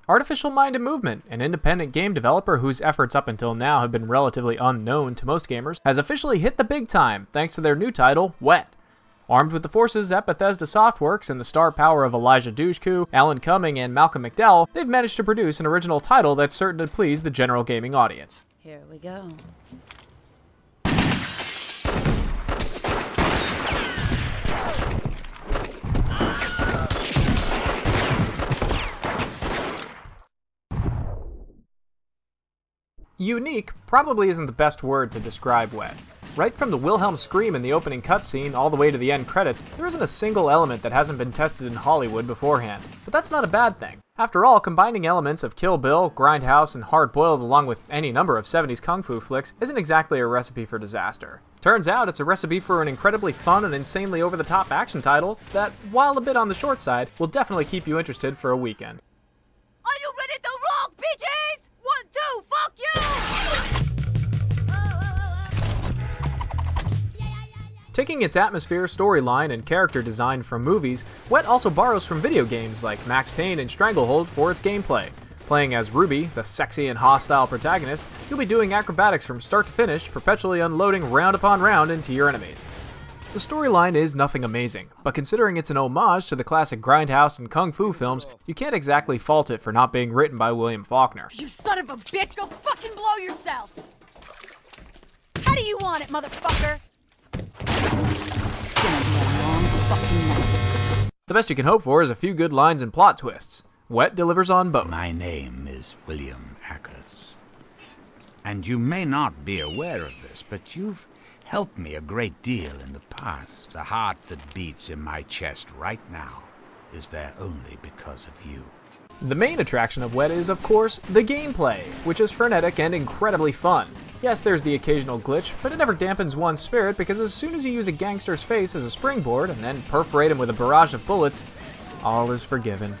Artificial Mind and Movement, an independent game developer whose efforts up until now have been relatively unknown to most gamers, has officially hit the big time thanks to their new title, Wet. Armed with the forces at Bethesda Softworks and the star power of Elijah Dushku, Alan Cumming, and Malcolm McDowell, they've managed to produce an original title that's certain to please the general gaming audience. Here we go. Unique probably isn't the best word to describe Wet. Right from the Wilhelm scream in the opening cutscene all the way to the end credits, there isn't a single element that hasn't been tested in Hollywood beforehand. But that's not a bad thing. After all, combining elements of Kill Bill, Grindhouse, and Hard Boiled along with any number of 70s kung fu flicks isn't exactly a recipe for disaster. Turns out it's a recipe for an incredibly fun and insanely over-the-top action title that, while a bit on the short side, will definitely keep you interested for a weekend. Are you ready to rock, bitches? 1, 2, fuck you! Taking its atmosphere, storyline, and character design from movies, Wet also borrows from video games like Max Payne and Stranglehold for its gameplay. Playing as Ruby, the sexy and hostile protagonist, you'll be doing acrobatics from start to finish, perpetually unloading round upon round into your enemies. The storyline is nothing amazing, but considering it's an homage to the classic Grindhouse and Kung Fu films, you can't exactly fault it for not being written by William Faulkner. You son of a bitch, go fucking blow yourself! How do you want it, motherfucker? The best you can hope for is a few good lines and plot twists. Wet delivers on both. My name is William Ackers, and you may not be aware of this, but you've helped me a great deal in the past. The heart that beats in my chest right now is there only because of you. The main attraction of Wet is, of course, the gameplay, which is frenetic and incredibly fun. Yes, there's the occasional glitch, but it never dampens one's spirit because as soon as you use a gangster's face as a springboard and then perforate him with a barrage of bullets, all is forgiven.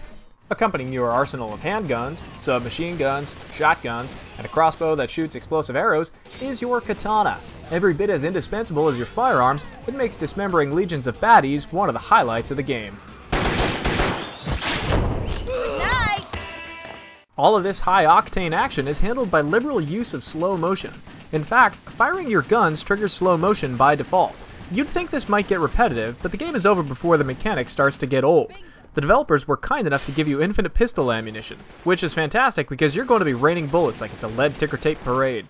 Accompanying your arsenal of handguns, submachine guns, shotguns, and a crossbow that shoots explosive arrows is your katana. Every bit as indispensable as your firearms, it makes dismembering legions of baddies one of the highlights of the game. All of this high-octane action is handled by liberal use of slow motion. In fact, firing your guns triggers slow motion by default. You'd think this might get repetitive, but the game is over before the mechanic starts to get old. The developers were kind enough to give you infinite pistol ammunition, which is fantastic because you're going to be raining bullets like it's a lead ticker tape parade.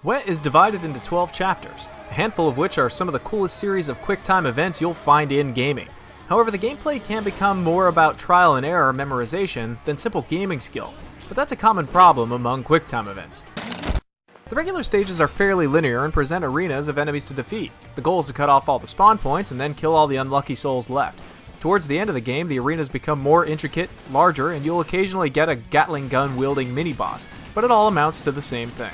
Wet is divided into 12 chapters, a handful of which are some of the coolest series of quick-time events you'll find in gaming. However, the gameplay can become more about trial and error memorization than simple gaming skill, but that's a common problem among quick-time events. The regular stages are fairly linear and present arenas of enemies to defeat. The goal is to cut off all the spawn points and then kill all the unlucky souls left. Towards the end of the game, the arenas become more intricate, larger, and you'll occasionally get a Gatling gun-wielding mini-boss, but it all amounts to the same thing.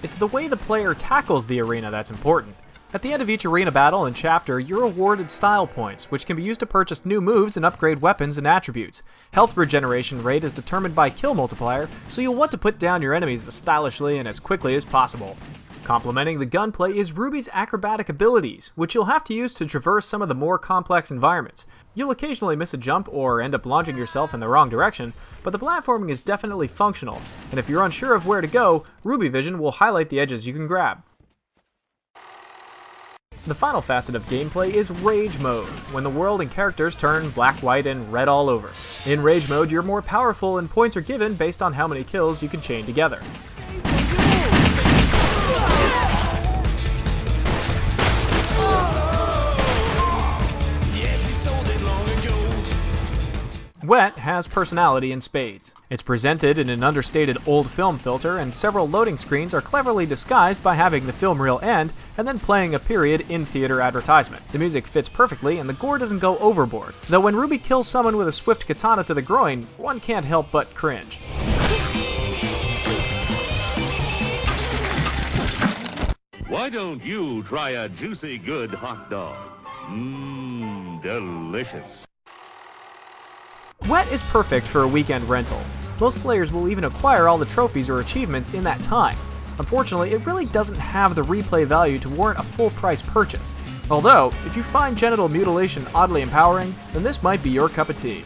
It's the way the player tackles the arena that's important. At the end of each arena battle and chapter, you're awarded style points, which can be used to purchase new moves and upgrade weapons and attributes. Health regeneration rate is determined by kill multiplier, so you'll want to put down your enemies as stylishly and as quickly as possible. Complementing the gunplay is Ruby's acrobatic abilities, which you'll have to use to traverse some of the more complex environments. You'll occasionally miss a jump or end up launching yourself in the wrong direction, but the platforming is definitely functional, and if you're unsure of where to go, Ruby Vision will highlight the edges you can grab. The final facet of gameplay is Rage Mode, when the world and characters turn black, white, and red all over. In Rage Mode, you're more powerful and points are given based on how many kills you can chain together. Wet has personality in spades. It's presented in an understated old film filter, and several loading screens are cleverly disguised by having the film reel end and then playing a period in-theater advertisement. The music fits perfectly and the gore doesn't go overboard, though when Ruby kills someone with a swift katana to the groin, one can't help but cringe. Why don't you try a juicy good hot dog? Mmm, delicious. Wet is perfect for a weekend rental. Most players will even acquire all the trophies or achievements in that time. Unfortunately, it really doesn't have the replay value to warrant a full-price purchase. Although, if you find genital mutilation oddly empowering, then this might be your cup of tea.